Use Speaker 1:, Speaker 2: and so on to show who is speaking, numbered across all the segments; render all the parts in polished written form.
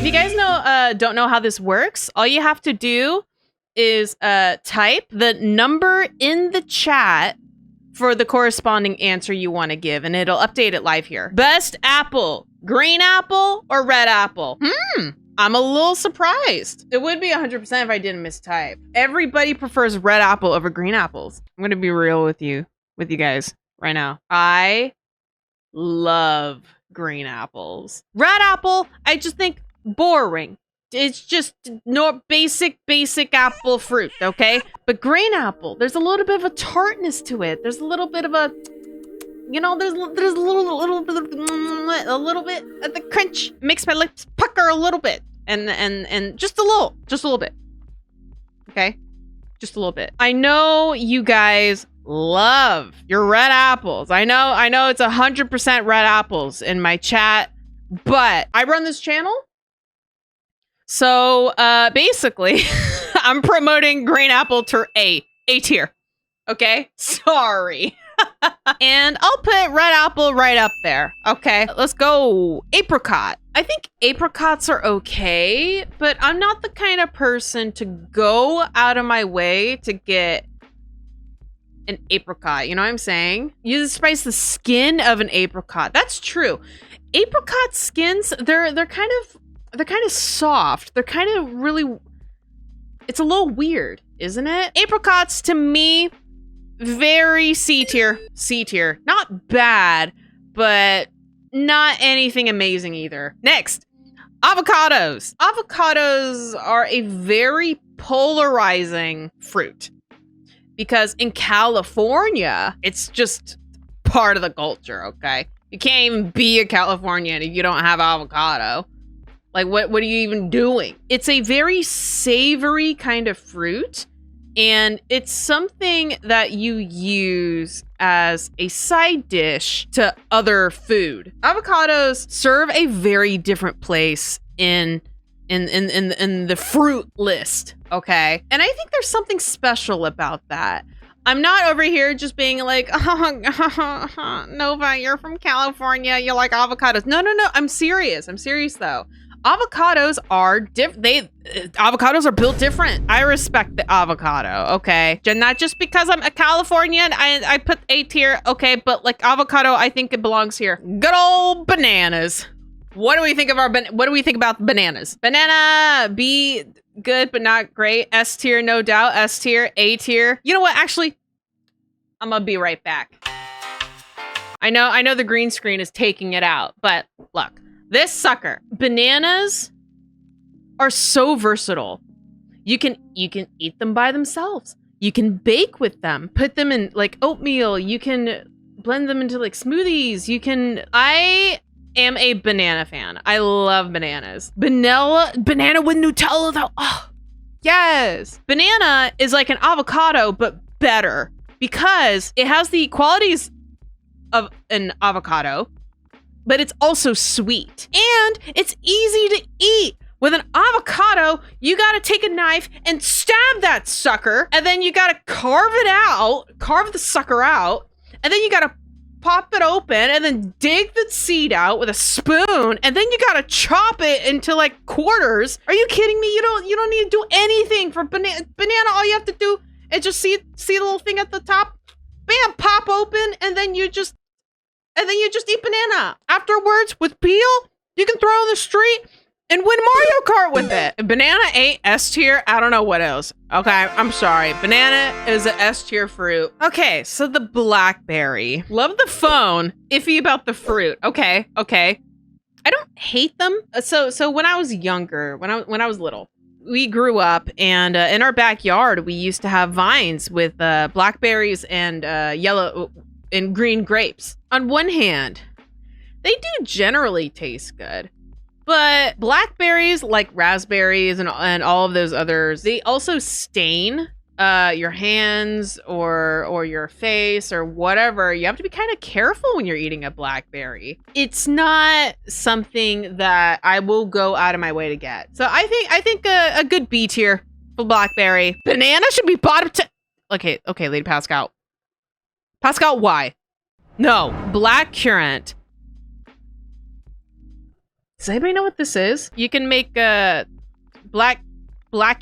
Speaker 1: if you guys don't know how this works, all you have to do is type the number in the chat for the corresponding answer you want to give, and it'll update it live here. Best apple, green apple or red apple? I'm a little surprised. It would be 100% if I didn't mistype. Everybody prefers red apple over green apples. I'm gonna be real with you guys right now. I love green apples. Red apple, I just think boring. It's just no basic apple fruit, okay? But green apple, there's a little bit of a tartness to it. There's a little bit of a, you know, there's a little bit of the crunch. Makes my lips pucker a little bit, and just a little bit, okay? Just a little bit. I know you guys love your red apples. I know it's 100% red apples in my chat, but I run this channel. So basically, I'm promoting green apple to A tier. Okay? Sorry. And I'll put red apple right up there. Okay, let's go apricot. I think apricots are okay, but I'm not the kind of person to go out of my way to get an apricot. You know what I'm saying? You spice the skin of an apricot. That's true. Apricot skins, they're kind of soft. They're kind of really, it's a little weird, isn't it? Apricots to me, very C tier. Not bad, but not anything amazing either. Next, avocados. Avocados are a very polarizing fruit because in California, it's just part of the culture, okay? You can't even be a Californian if you don't have avocado. Like, what are you even doing? It's a very savory kind of fruit, and it's something that you use as a side dish to other food. Avocados serve a very different place in the fruit list, okay? And I think there's something special about that. I'm not over here just being like, oh, Nova, you're from California, you like avocados. No, I'm serious though. Avocados are avocados are built different. I respect the avocado, okay? And not just because I'm a Californian, I put A tier, okay? But like avocado, I think it belongs here. Good old bananas. What do we think about bananas? Banana, B, good but not great. S tier, no doubt. S tier, A tier. You know what? Actually, I'm gonna be right back. I know the green screen is taking it out, but look. This sucker. Bananas are so versatile. You can eat them by themselves. You can bake with them. Put them in like oatmeal. You can blend them into like smoothies. I am a banana fan. I love bananas. Banana with Nutella though. Oh, yes. Banana is like an avocado, but better because it has the qualities of an avocado, but it's also sweet and it's easy to eat. With an avocado, you gotta take a knife and stab that sucker, and then you gotta carve the sucker out, and then you gotta pop it open and then dig the seed out with a spoon, and then you gotta chop it into like quarters. Are you kidding me? You don't need to do anything for banana. All you have to do is just see the little thing at the top, bam, pop open, and then you just eat banana. Afterwards, with peel, you can throw it on the street and win Mario Kart with it. Banana ain't S tier. I don't know what else. Okay, I'm sorry. Banana is an S tier fruit. Okay, so the blackberry. Love the phone. Iffy about the fruit. Okay. I don't hate them. So when I was younger, when I was little, we grew up, and in our backyard, we used to have vines with blackberries and yellow and green grapes. On one hand, they do generally taste good, but blackberries, like raspberries and all of those others, they also stain your hands or your face or whatever. You have to be kind of careful when you're eating a blackberry. It's not something that I will go out of my way to get. So I think a good B tier for blackberry. Banana should be bottom 10. Okay, Lady Pascal. Pascal, why? No, black currant. Does anybody know what this is? You can make black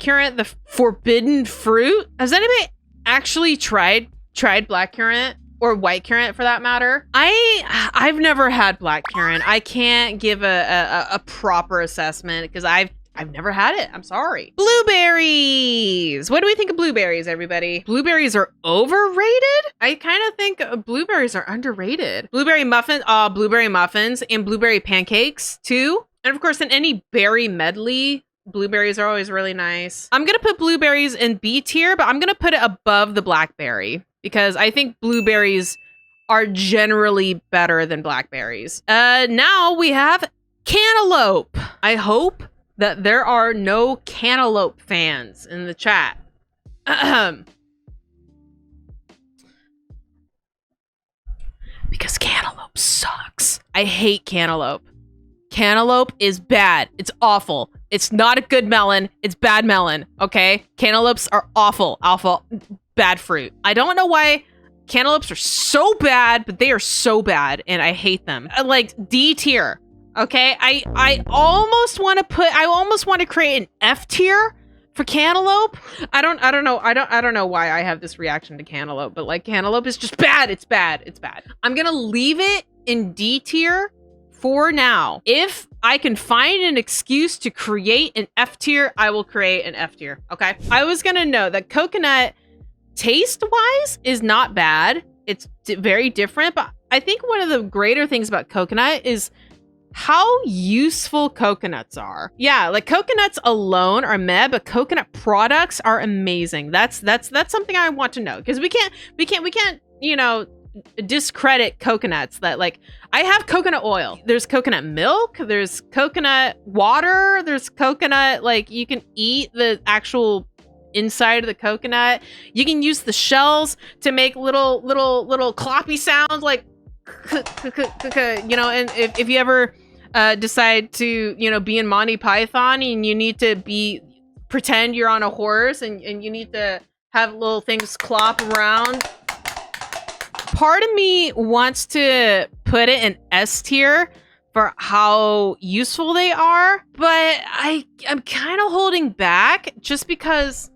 Speaker 1: currant the forbidden fruit. Has anybody actually tried black currant or white currant for that matter? I've never had black currant. I can't give a proper assessment because I've never had it. I'm sorry. Blueberries. What do we think of blueberries, everybody? Blueberries are overrated? I kind of think blueberries are underrated. Blueberry muffins and blueberry pancakes too. And of course, in any berry medley, blueberries are always really nice. I'm going to put blueberries in B tier, but I'm going to put it above the blackberry because I think blueberries are generally better than blackberries. Now we have cantaloupe. I hope that there are no cantaloupe fans in the chat. Because cantaloupe sucks. I hate cantaloupe. Cantaloupe is bad. It's awful. It's not a good melon. It's bad melon, okay? Cantaloupes are awful. Bad fruit. I don't know why cantaloupes are so bad, but they are so bad, and I hate them. Like D tier. Okay, I almost want to create an F tier for cantaloupe. I don't know why I have this reaction to cantaloupe, but like cantaloupe is just bad. It's bad. I'm gonna leave it in D tier for now. If I can find an excuse to create an F tier, I will create an F tier. Okay. I was gonna note that coconut taste wise is not bad. It's very different, but I think one of the greater things about coconut is how useful coconuts are. Yeah, like coconuts alone are meh, but coconut products are amazing. That's something I want to know because we can't, you know, discredit coconuts. That like I have coconut oil. There's coconut milk, there's coconut water, there's coconut, like you can eat the actual inside of the coconut. You can use the shells to make little cloppy sounds like you know, and if you ever decide to, you know, be in Monty Python and you need to pretend you're on a horse and you need to have little things clop around. Part of me wants to put it in S tier for how useful they are, but I'm kind of holding back just because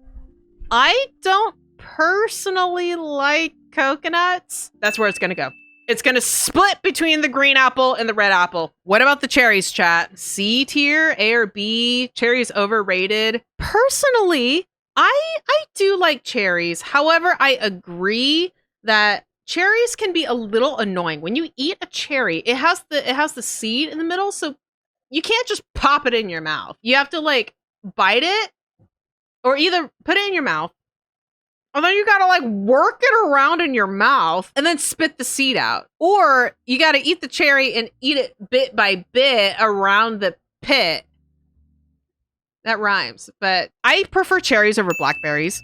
Speaker 1: I don't personally like coconuts. That's where it's gonna go. It's going to split between the green apple and the red apple. What about the cherries, chat? C tier, A or B? Cherries overrated? Personally, I do like cherries. However, I agree that cherries can be a little annoying. When you eat a cherry, it has the seed in the middle, so you can't just pop it in your mouth. You have to like bite it or either put it in your mouth, and then you gotta like work it around in your mouth and then spit the seed out. Or you gotta eat the cherry and eat it bit by bit around the pit. That rhymes, but I prefer cherries over blackberries.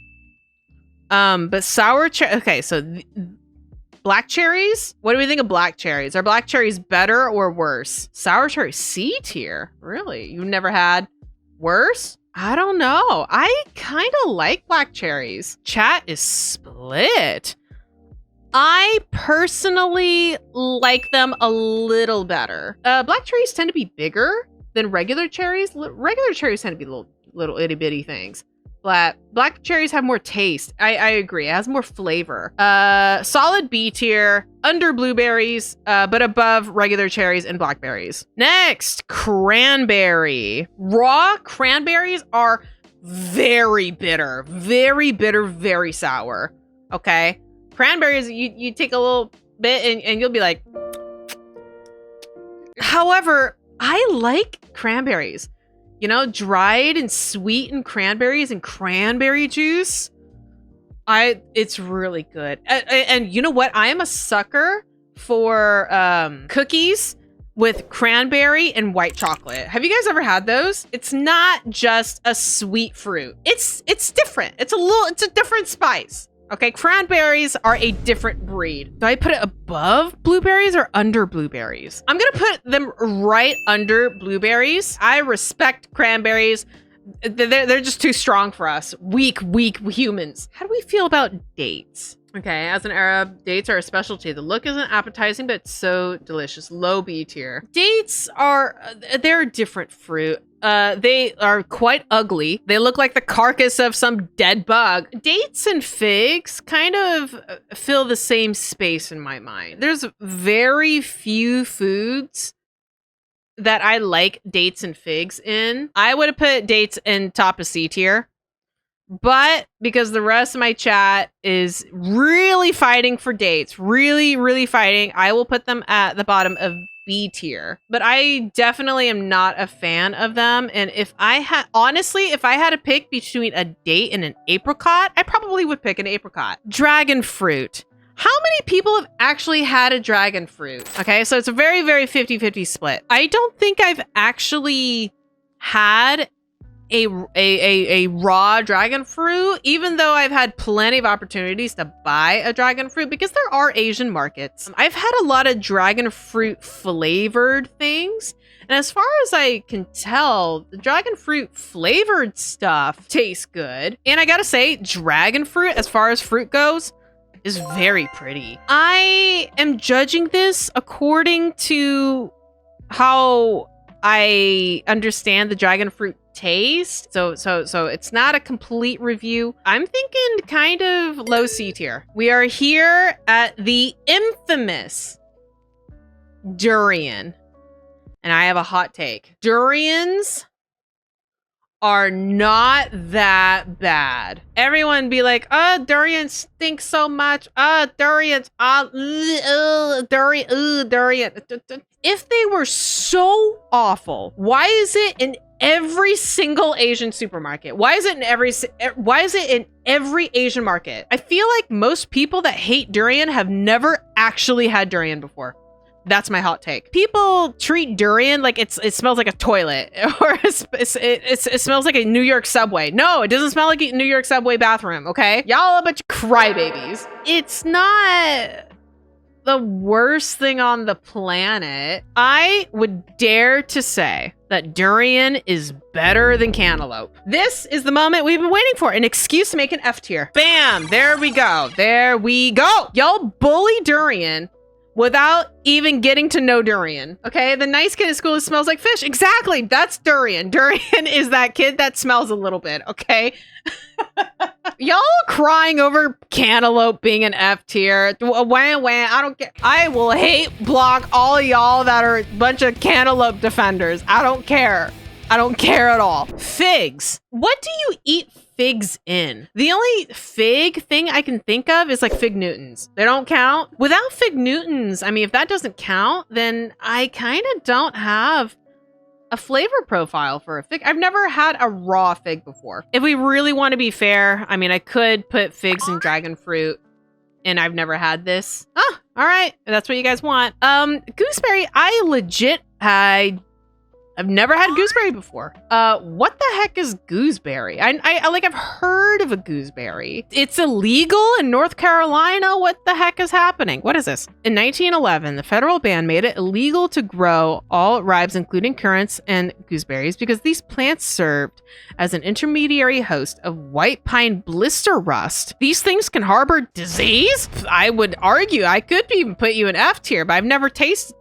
Speaker 1: But sour cherry, okay, so black cherries? What do we think of black cherries? Are black cherries better or worse? Sour cherry C tier? Really? You've never had worse? I don't know. I kind of like black cherries. Chat is split. I personally like them a little better. Black cherries tend to be bigger than regular cherries. Regular cherries tend to be little itty bitty things. Black cherries have more taste. I agree. It has more flavor. Solid B tier, under blueberries, but above regular cherries and blackberries. Next, cranberry. Raw cranberries are very bitter, very sour. Okay, cranberries, you take a little bit and you'll be like. However, I like cranberries. You know, dried and sweetened cranberries and cranberry juice. It's really good. And you know what? I am a sucker for cookies with cranberry and white chocolate. Have you guys ever had those? It's not just a sweet fruit. It's different. It's a different spice. Okay, cranberries are a different breed. Do I put it above blueberries or under blueberries? I'm gonna put them right under blueberries. I respect cranberries. They're just too strong for us. Weak humans. How do we feel about dates? Okay, as an Arab, dates are a specialty. The look isn't appetizing, but it's so delicious. Low B tier. Dates are, they're a different fruit. They are quite ugly. They look like the carcass of some dead bug. Dates and figs kind of fill the same space in my mind. There's very few foods that I like dates and figs in. I would have put dates in top of C tier. But because the rest of my chat is really fighting for dates, really fighting, I will put them at the bottom of B tier. But I definitely am not a fan of them. And if I had, honestly, if I had to pick between a date and an apricot, I probably would pick an apricot. Dragon fruit. How many people have actually had a dragon fruit? Okay, so it's a very 50-50 split. I don't think I've actually had a raw dragon fruit, even though I've had plenty of opportunities to buy a dragon fruit because there are Asian markets. I've had a lot of dragon fruit flavored things. And as far as I can tell, the dragon fruit flavored stuff tastes good. And I gotta say, dragon fruit, as far as fruit goes, is very pretty. I am judging this according to how I understand the dragon fruit taste. So it's not a complete review. I'm thinking kind of low C tier. We are here at the infamous durian. And I have a hot take. Durians are not that bad. Everyone be like, oh, durians stink so much. Oh, durians, durian. If they were so awful, why is it in every single Asian supermarket? Why is it in every Asian market? I feel like most people that hate durian have never actually had durian before. That's my hot take. People treat durian like it smells like a toilet or it smells like a New York subway. No, it doesn't smell like a New York subway bathroom, okay? Y'all a bunch of crybabies. It's not the worst thing on the planet. I would dare to say that durian is better than cantaloupe. This is the moment we've been waiting for. An excuse to make an F tier. Bam! There we go. There we go. Y'all bully durian without even getting to know durian. Okay, the nice kid at school who smells like fish. Exactly, that's durian. Durian is that kid that smells a little bit, okay? Y'all crying over cantaloupe being an F tier. Wah, I don't care. I will hate block all of y'all that are a bunch of cantaloupe defenders. I don't care. I don't care at all. Figs. What do you eat figs in? The only fig thing I can think of is like fig Newtons. They don't count. Without fig Newtons, I mean, if that doesn't count, then I kind of don't have a flavor profile for a fig. I've never had a raw fig before. If we really want to be fair, I mean, I could put figs and dragon fruit, and I've never had this. Oh, all right. That's what you guys want. Gooseberry, I've never had gooseberry before. What the heck is gooseberry? I've heard of a gooseberry. It's illegal in North Carolina. What the heck is happening? What is this? In 1911, the federal ban made it illegal to grow all ribes, including currants and gooseberries, because these plants served as an intermediary host of white pine blister rust. These things can harbor disease? I would argue I could even put you in F tier, but I've never tasted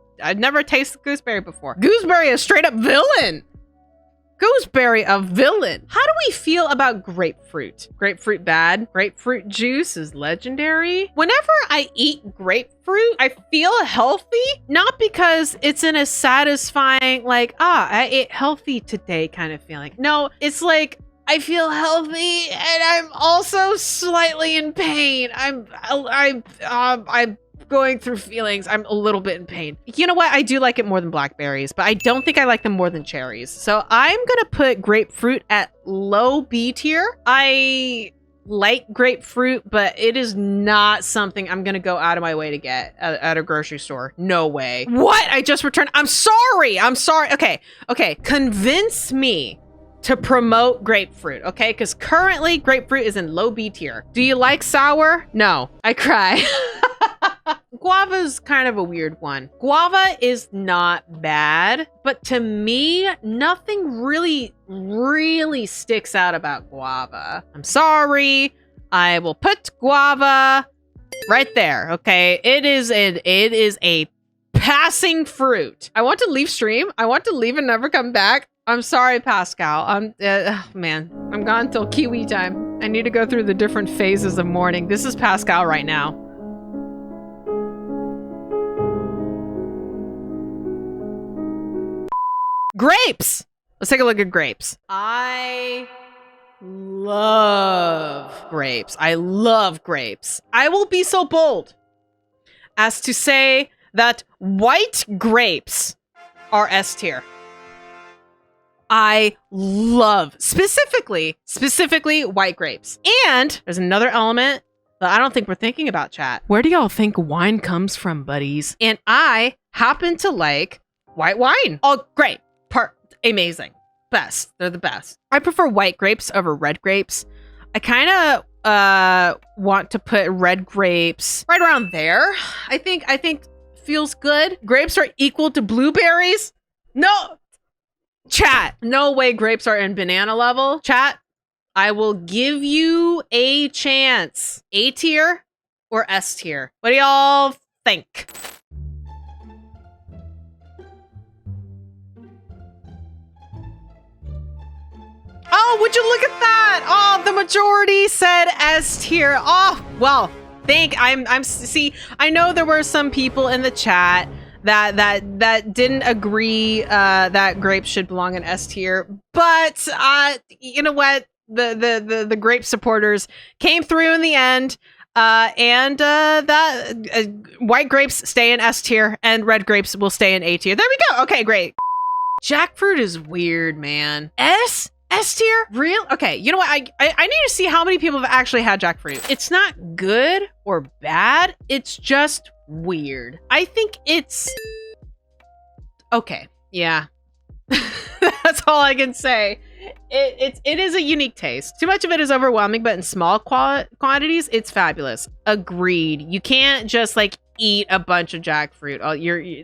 Speaker 1: gooseberry before. Gooseberry is straight up villain. Gooseberry a villain. How do we feel about grapefruit? Grapefruit bad. Grapefruit juice is legendary. Whenever I eat grapefruit, I feel healthy. Not because it's in a satisfying, like, I ate healthy today kind of feeling. No, it's like, I feel healthy and I'm also slightly in pain. I'm going through feelings. I'm a little bit in pain. You know what? I do like it more than blackberries, but I don't think I like them more than cherries. So I'm gonna put grapefruit at low B tier. I like grapefruit, but it is not something I'm gonna go out of my way to get at a grocery store. No way. What? I just returned. I'm sorry. Okay. Convince me to promote grapefruit, okay? Because currently grapefruit is in low B tier. Do you like sour? No. I cry. Guava's kind of a weird one. Guava is not bad, but to me, nothing really sticks out about guava. I'm sorry. I will put guava Right there, okay? It is a passing fruit. I want to leave stream. I want to leave and never come back. I'm sorry, Pascal. Man, I'm gone till Kiwi time. I need to go through the different phases of mourning. This is Pascal right now. Grapes! Let's take a look at grapes. I love grapes. I love grapes. I will be so bold as to say that white grapes are S tier. I love specifically white grapes. And there's another element that I don't think we're thinking about, chat. Where do y'all think wine comes from, buddies? And I happen to like white wine. Oh, great. Amazing. Best. They're the best. I prefer white grapes over red grapes. I kind of want to put red grapes right around there. I think feels good. Grapes are equal to blueberries. No. Chat, no way grapes are in banana level. Chat, I will give you a chance. A tier or S tier? What do y'all think? Oh, would you look at that? Oh, the majority said S tier. Oh, well, see, I know there were some people in the chat that didn't agree that grapes should belong in S tier, but you know what, the grape supporters came through in the end, and white grapes stay in S tier and red grapes will stay in A tier. There we go. Okay, great. Jackfruit is weird, man. S tier? Real? Okay, you know what? I need to see how many people have actually had jackfruit. It's not good or bad. It's just weird. I think it's okay. Yeah. That's all I can say. It is a unique taste. Too much of it is overwhelming, but in small quantities, it's fabulous. Agreed. You can't just like eat a bunch of jackfruit.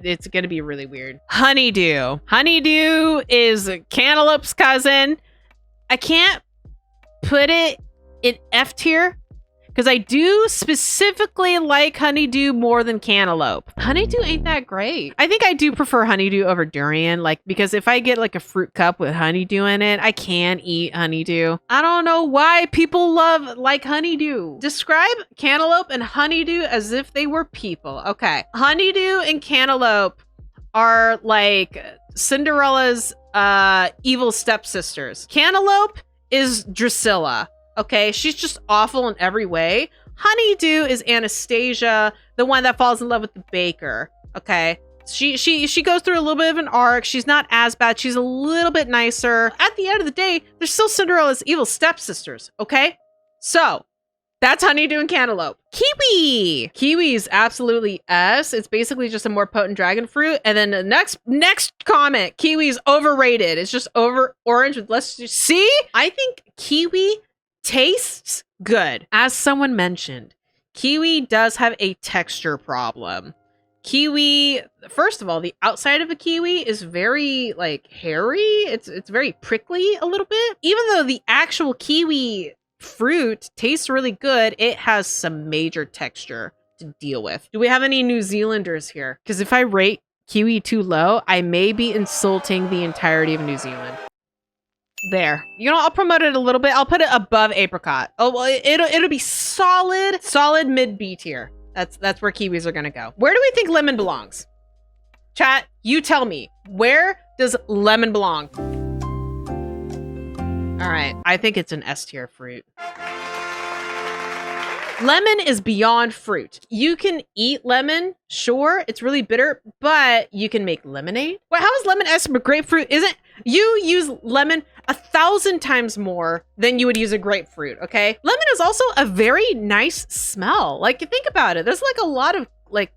Speaker 1: It's gonna be really weird. Honeydew. Honeydew is cantaloupe's cousin. I can't put it in F tier because I do specifically like honeydew more than cantaloupe. Honeydew ain't that great. I think I do prefer honeydew over durian, like, because if I get like a fruit cup with honeydew in it, I can eat honeydew. I don't know why people like honeydew. Describe cantaloupe and honeydew as if they were people. Okay. Honeydew and cantaloupe are like Cinderella's evil stepsisters. Cantaloupe is Drusilla. Okay, she's just awful in every way. Honeydew is Anastasia, the one that falls in love with the baker. Okay, she goes through a little bit of an arc. She's not as bad. She's a little bit nicer. At the end of the day, they're still Cinderella's evil stepsisters. Okay, so that's honeydew and cantaloupe. Kiwi. Kiwi is absolutely S. It's basically just a more potent dragon fruit. And then the next comment, kiwi is overrated. It's just over orange with less. See, I think kiwi tastes good. As someone mentioned, kiwi does have a texture problem. Kiwi, first of all, the outside of a kiwi is very like hairy. It's very prickly a little bit. Even though the actual kiwi fruit tastes really good, it has some major texture to deal with. Do we have any New Zealanders here? Because if I rate kiwi too low, I may be insulting the entirety of New Zealand. There. You know, I'll promote it a little bit. I'll put it above apricot. Oh, well, it'll be solid mid B tier. That's where kiwis are gonna go. Where do we think lemon belongs? Chat, you tell me. Where does lemon belong? All right, I think it's an S tier fruit. Lemon is beyond fruit. You can eat lemon, sure, it's really bitter, but you can make lemonade. Well, how is lemon S but grapefruit isn't? You use lemon 1,000 times more than you would use a grapefruit, okay? Lemon is also a very nice smell. Like, think about it. There's like a lot of like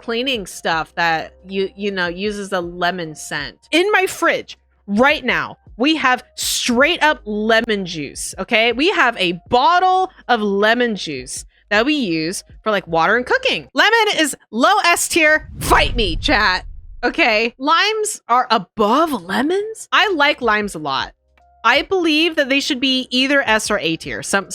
Speaker 1: cleaning stuff that you know uses a lemon scent. In my fridge right now, we have straight up lemon juice, okay? We have a bottle of lemon juice that we use for like water and cooking. Lemon is low S tier. Fight me, chat. Okay, limes are above lemons. I like limes a lot. I believe that they should be either S or A tier. Somewhere.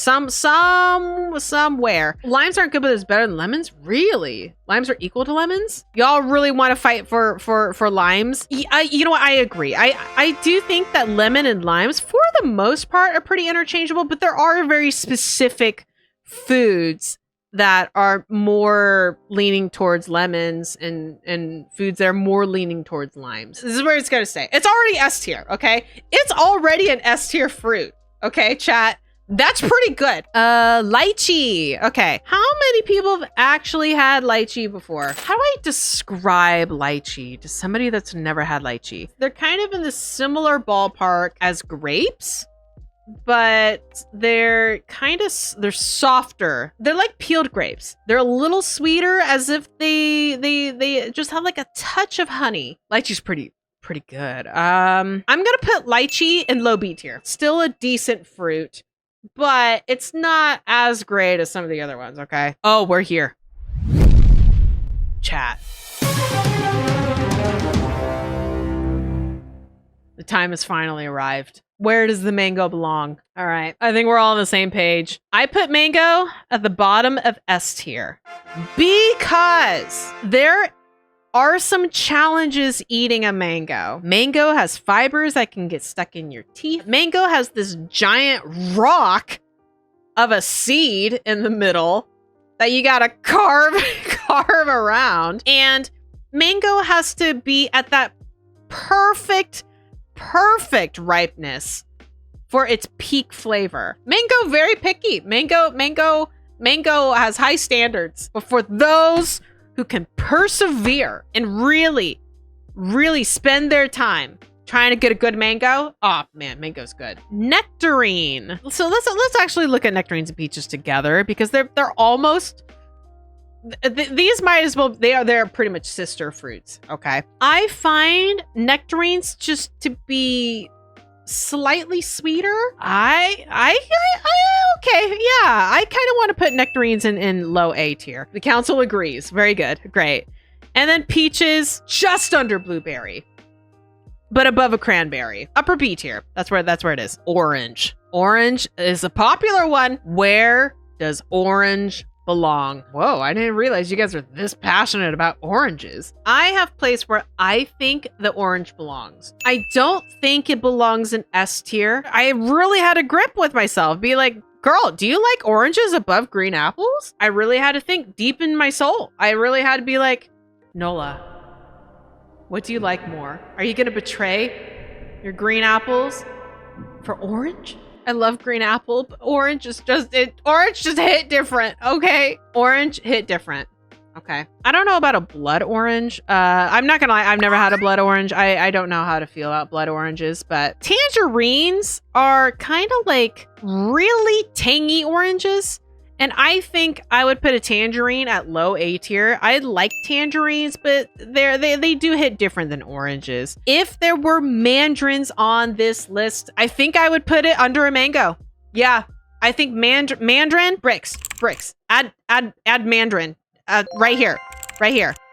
Speaker 1: Limes aren't good, but it's better than lemons? Really? Limes are equal to lemons? Y'all really want to fight for limes? You know what? I agree. I do think that lemon and limes, for the most part, are pretty interchangeable, but there are very specific foods that are more leaning towards lemons and foods that are more leaning towards limes. This is where it's gonna stay. It's already S tier, okay? It's already an S tier fruit, okay, chat? That's pretty good. Lychee. Okay, how many people have actually had lychee before? How do I describe lychee to somebody that's never had lychee? They're kind of in the similar ballpark as grapes, but they're softer. They're like peeled grapes. They're a little sweeter, as if they just have like a touch of honey. Lychee's pretty good. I'm gonna put lychee in low B tier. Still a decent fruit, but it's not as great as some of the other ones, okay? Oh, we're here. Chat. The time has finally arrived. Where does the mango belong? All right, I think we're all on the same page. I put mango at the bottom of S tier because there are some challenges eating a mango. Mango has fibers that can get stuck in your teeth. Mango has this giant rock of a seed in the middle that you gotta carve around. And mango has to be at that perfect ripeness for its peak flavor. Mango, very picky. Mango has high standards. But for those who can persevere and really spend their time trying to get a good mango, oh man, mango's good. Nectarine. So let's actually look at nectarines and peaches together, because they're almost, these might as well, they're pretty much sister fruits, okay? I find nectarines just to be slightly sweeter. Okay, yeah, I kind of want to put nectarines in low A tier. The council agrees. Very good, great. And then peaches, just under blueberry, but above a cranberry. Upper B tier. That's where it is. Orange. Orange is a popular one. Where does orange belong? Whoa, I didn't realize you guys are this passionate about oranges. I have placed where I think the orange belongs. I don't think it belongs in S tier. I really had a grip with myself. Be like, girl, do you like oranges above green apples? I really had to think deep in my soul. I really had to be like, Nola, what do you like more? Are you gonna betray your green apples for orange? I love green apple, but orange just hit different, okay? Orange hit different, okay? I don't know about a blood orange. I'm not gonna lie, I've never had a blood orange. I don't know how to feel about blood oranges, but tangerines are kind of like really tangy oranges. And I think I would put a tangerine at low A tier. I like tangerines, but they do hit different than oranges. If there were mandarins on this list, I think I would put it under a mango. Yeah, I think mandarin, bricks. Add mandarin right here.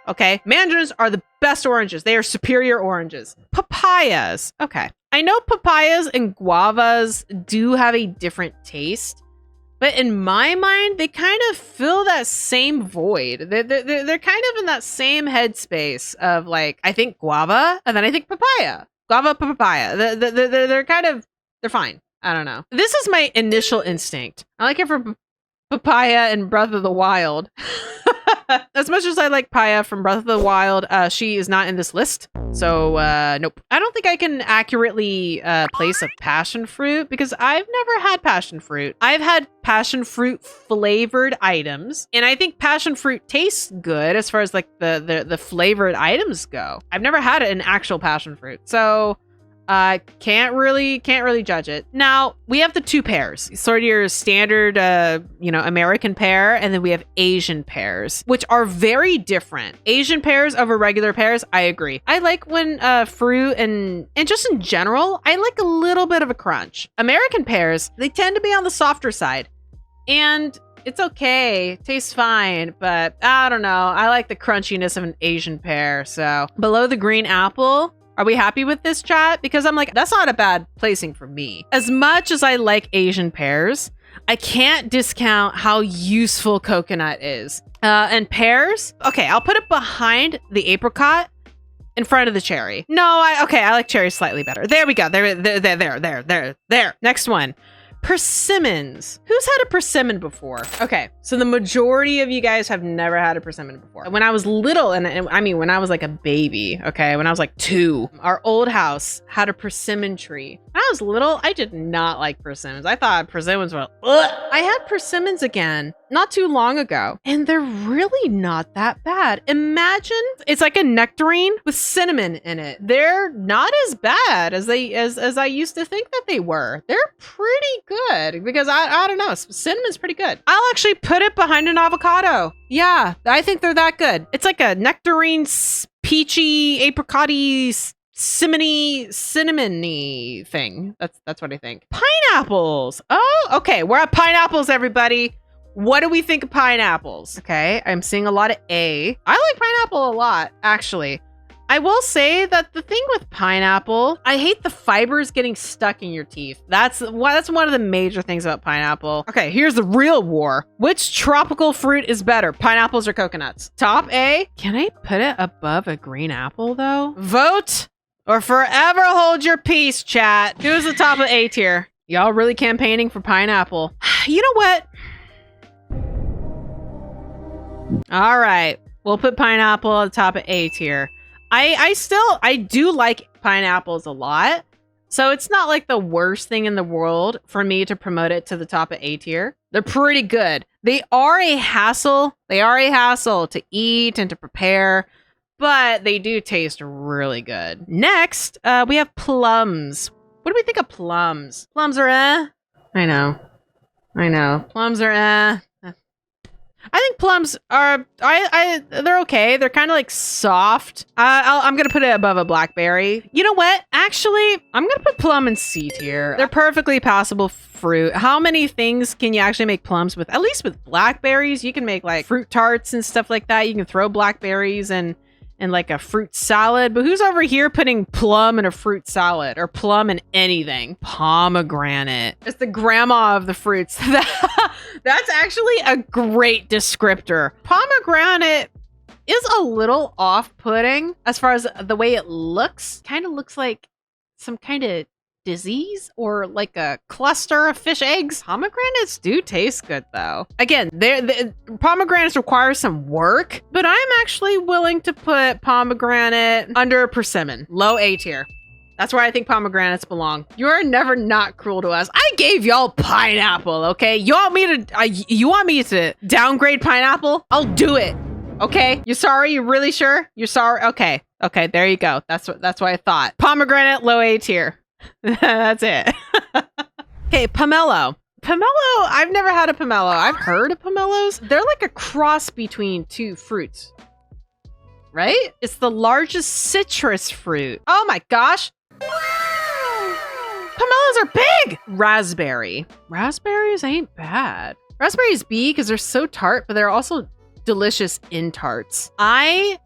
Speaker 1: Okay, mandarins are the best oranges. They are superior oranges. Papayas. Okay, I know papayas and guavas do have a different taste, but in my mind, they kind of fill that same void. They're kind of in that same headspace of like, I think guava, and then I think papaya. Guava, papaya. They're fine. I don't know. This is my initial instinct. I like it for papaya and Breath of the Wild. As much as I like Paya from Breath of the Wild, she is not in this list. So, nope. I don't think I can accurately place a passion fruit because I've never had passion fruit. I've had passion fruit flavored items, and I think passion fruit tastes good as far as like the flavored items go. I've never had an actual passion fruit. So, can't really judge it. Now we have the two pears, sort of your standard, American pear, and then we have Asian pears, which are very different. Asian pears over regular pears, I agree. I like when fruit and just in general, I like a little bit of a crunch. American pears, they tend to be on the softer side, and it's okay, tastes fine, but I don't know. I like the crunchiness of an Asian pear. So below the green apple Are we happy with this, chat? Because I'm like, that's not a bad placing for me. As much as I like Asian pears, I can't discount how useful coconut is. And pears, okay, I'll put it behind the apricot, in front of the cherry. No, I like cherries slightly better. There we go. There. Next one. Persimmons. Who's had a persimmon before? Okay, so the majority of you guys have never had a persimmon before. When I was little, and I mean, when I was like a baby, okay, when I was like 2, our old house had a persimmon tree. When I was little, I did not like persimmons. I thought persimmons were, ugh. I had persimmons again not too long ago, and they're really not that bad. Imagine it's like a nectarine with cinnamon in it. They're not as bad as I used to think that they were. They're pretty good because I don't know, cinnamon's pretty good. I'll actually put it behind an avocado. Yeah, I think they're that good. It's like a nectarine, peachy, apricot-y, cinnamony thing. That's what I think. Pineapples. Oh, okay. We're at pineapples, everybody. What do we think of pineapples? Okay, I'm seeing a lot of A. I like pineapple a lot, actually. I will say that the thing with pineapple, I hate the fibers getting stuck in your teeth. That's one of the major things about pineapple. Okay, here's the real war. Which tropical fruit is better, pineapples or coconuts? Top A. Can I put it above a green apple, though? Vote or forever hold your peace, chat. Who's the top of A tier? Y'all really campaigning for pineapple. You know what? All right, we'll put pineapple at the top of A tier. I do like pineapples a lot, so it's not like the worst thing in the world for me to promote it to the top of A tier. They're pretty good. They are a hassle. They are a hassle to eat and to prepare, but they do taste really good. Next, we have plums. What do we think of plums? Plums are I know. Plums are I think plums are, they're okay. They're kind of like soft. I'm going to put it above a blackberry. You know what? Actually, I'm going to put plum in C tier. They're perfectly passable fruit. How many things can you actually make plums with? At least with blackberries, you can make like fruit tarts and stuff like that. You can throw blackberries and like a fruit salad, but who's over here putting plum in a fruit salad or plum in anything? Pomegranate. It's the grandma of the fruits. That's actually a great descriptor. Pomegranate is a little off-putting as far as the way it looks. Kind of looks like some kind of disease or like a cluster of fish eggs. Pomegranates do taste good though. Again, pomegranates require some work, but I'm actually willing to put pomegranate under persimmon. Low A tier. That's where I think pomegranates belong. You're never not cruel to us. I gave y'all pineapple, okay? You want me to downgrade pineapple? I'll do it. Okay? You sorry? You really sure? You're sorry? Okay. Okay, there you go. That's what I thought. Pomegranate, low A tier. That's it. Okay, pomelo. Pomelo, I've never had a pomelo. I've heard of pomelos. They're like a cross between two fruits, right? It's the largest citrus fruit. Oh my gosh. Pomelos are big. Raspberry. Raspberries ain't bad. Raspberries B because they're so tart, but they're also delicious in tarts. I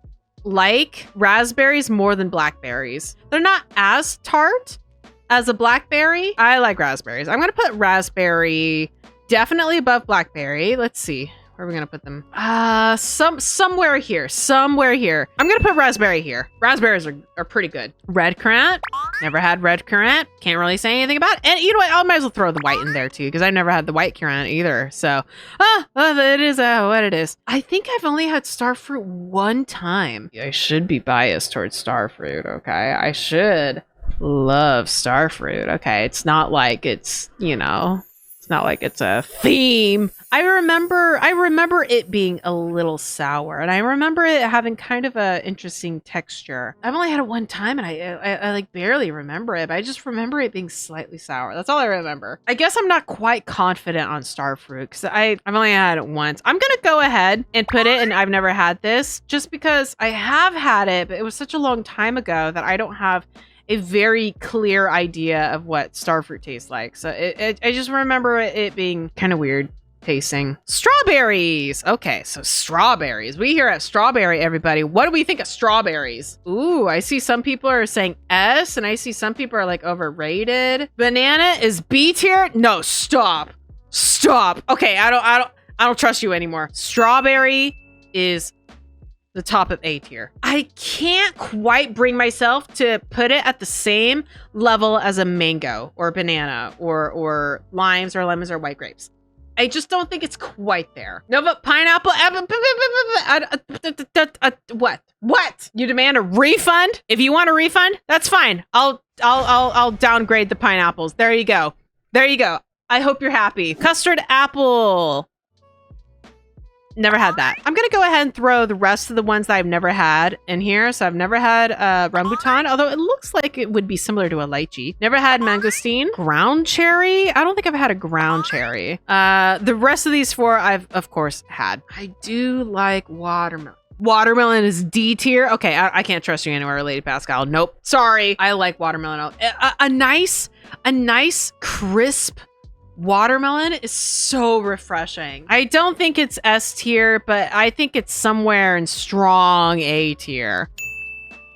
Speaker 1: like raspberries more than blackberries. They're not as tart as a blackberry. I like raspberries. I'm gonna put raspberry definitely above blackberry. Let's see. Where are we gonna put them? Somewhere here. I'm gonna put raspberry here. Raspberries are pretty good. Red currant. Never had red currant. Can't really say anything about it. And you know what? I might as well throw the white in there too, because I never had the white currant either. So, it is what it is. I think I've only had starfruit one time. I should be biased towards starfruit, okay? I should love starfruit, okay? It's not like it's, it's not like it's a theme. I remember it being a little sour, and I remember it having kind of a interesting texture. I've only had it one time, and I like barely remember it, but I just remember it being slightly sour. That's all I remember. I guess I'm not quite confident on starfruit because I've only had it once. I'm gonna go ahead and put it, and I've never had this just because I have had it, but it was such a long time ago that I don't have a very clear idea of what starfruit tastes like. So I just remember it being kind of weird. tasting. Strawberries. Okay, so strawberries. We here at Strawberry, everybody. What do we think of strawberries? Ooh, I see some people are saying S, and I see some people are like overrated. Banana is B tier? No, stop. Stop. Okay, I don't trust you anymore. Strawberry is the top of A tier. I can't quite bring myself to put it at the same level as a mango or banana or limes or lemons or white grapes. I just don't think it's quite there. Nova pineapple. What? You demand a refund? If you want a refund, that's fine. I'll downgrade the pineapples. There you go. There you go. I hope you're happy. Custard apple. Never had that. I'm gonna go ahead and throw the rest of the ones that I've never had in here. So I've never had rambutan, although it looks like it would be similar to a lychee. Never had mangosteen. Ground cherry. I don't think I've had a ground cherry. The rest of these four I've of course had. I do like watermelon. Watermelon is D tier. Okay, I can't trust you anywhere, Lady Pascal. Nope. Sorry. I like watermelon. A nice crisp watermelon is so refreshing. I don't think it's S tier, but I think it's somewhere in strong A tier.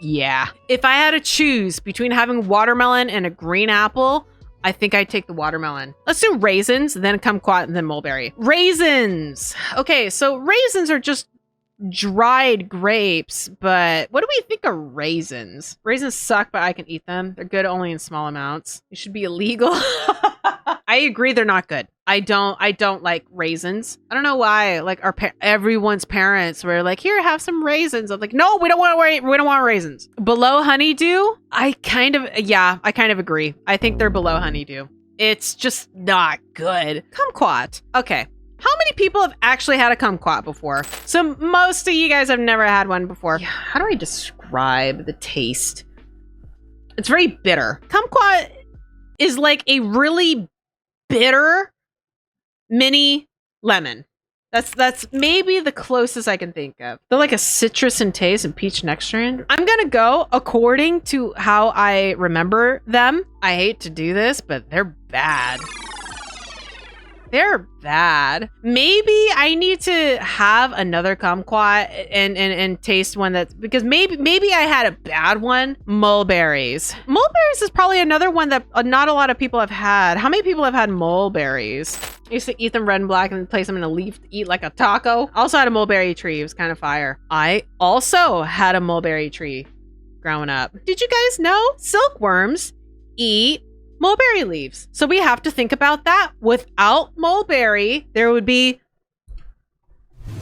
Speaker 1: Yeah. If I had to choose between having watermelon and a green apple, I think I'd take the watermelon. Let's do raisins, then kumquat, and then mulberry. Raisins. Okay, so raisins are just dried grapes, but what do we think of raisins? Raisins suck, but I can eat them. They're good only in small amounts. They should be illegal. I agree, they're not good. I don't like raisins. I don't know why. Like everyone's parents were like, "Here, have some raisins." I'm like, "No, we don't want raisins." Below honeydew, I kind of agree. I think they're below honeydew. It's just not good. Kumquat. Okay. How many people have actually had a kumquat before? So most of you guys have never had one before. Yeah, how do I describe the taste? It's very bitter. Kumquat is like a really bitter mini lemon. That's maybe the closest I can think of. They're like a citrus in taste and peach nectarine. I'm gonna go according to how I remember them. I hate to do this, but they're bad. They're bad. Maybe I need to have another kumquat and taste one that's, because maybe I had a bad one. Mulberries. Mulberries is probably another one that not a lot of people have had. How many people have had mulberries? I used to eat them red and black and place them in a leaf to eat like a taco. I also had a mulberry tree. It was kind of fire. I also had a mulberry tree growing up. Did you guys know silkworms eat mulberry leaves? So we have to think about that. Without mulberry, there would be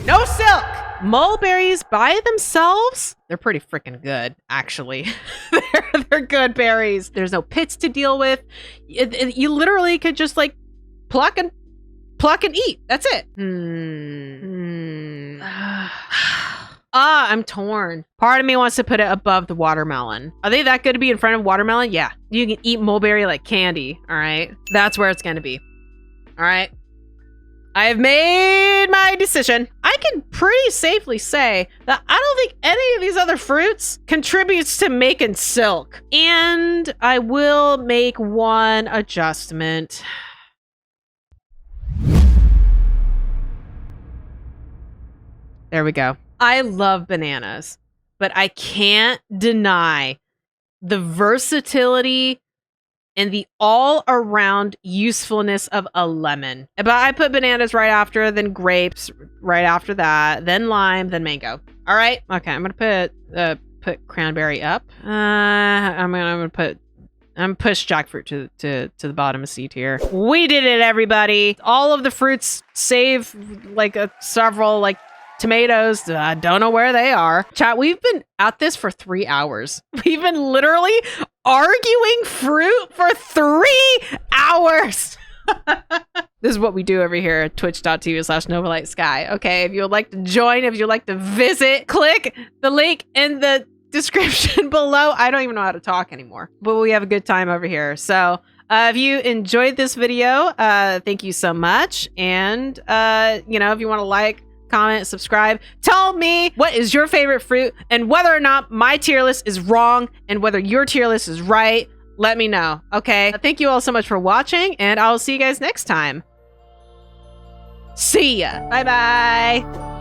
Speaker 1: no silk. Mulberries by themselves, they're pretty freaking good, actually. they're good berries. There's no pits to deal with. You literally could just like pluck and eat. That's it. I'm torn. Part of me wants to put it above the watermelon. Are they that good to be in front of watermelon? Yeah. You can eat mulberry like candy. All right. That's where it's going to be. All right. I have made my decision. I can pretty safely say that I don't think any of these other fruits contributes to making silk. And I will make one adjustment. There we go. I love bananas, but I can't deny the versatility and the all-around usefulness of a lemon. But I put bananas right after, then grapes right after that, then lime, then mango. All right. Okay, I'm gonna put cranberry up. I'm gonna push jackfruit to the bottom of C tier. We did it, everybody. All of the fruits, save like several like tomatoes. I don't know where they are. Chat, we've been at this for 3 hours. We've been literally arguing fruit for 3 hours. This is what we do over here at twitch.tv/NovaLight. Okay, if you would like to join, if you'd like to visit, click the link in the description below. I don't even know how to talk anymore, but we have a good time over here. So if you enjoyed this video, thank you so much. And, if you want to like, comment, subscribe, tell me what is your favorite fruit and whether or not my tier list is wrong and whether your tier list is right. Let me know. Okay. Thank you all so much for watching, and I'll see you guys next time. See ya. Bye-bye.